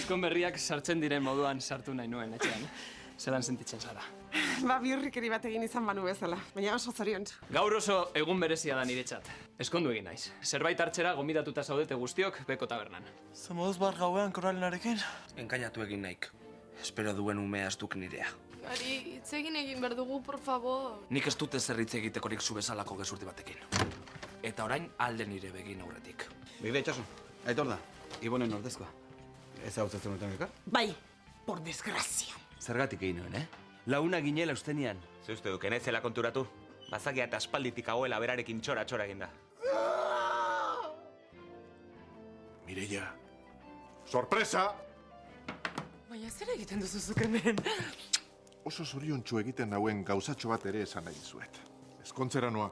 Eskon berriak sartzen diren moduan sartu nahi nuen etxean. Zelan sentitzen zara? Ba, bihurrikeri bat egin izan banu bezala, baina oso zoriontsu. Gaur oso egun berezia da niretzat. Eskondu egin naiz. Zerbait hartzera gomidatuta zaudete guztiok Beko tabernan. Zamoduz bar gauean koralenarekin? Enkainatu egin nahik. Espero duen umea ez duk nirea. Gari, hitz egin behar dugu, por favor. Nik ez dute zer hitz egitekorik zu bezalako gezurti batekin. Eta orain alde nire begin aurretik. Begira itxasun, aitor da, Ibonen ordezkoa. Ez hau zetzen duten ekar? Bai, por desgrazia. Zergatik egin nuen, Launa ginela ustenian. Ze uste du, kenezela konturatu? Bazakia eta aspalditik hauela berarekin txora eginda. Mireia, sorpresa! Baina zer egiten duzu zuk hemen? Oso zoriontsu egiten nauen gauzatxo bat ere esan nahi dizuet. Ezkontzera noa.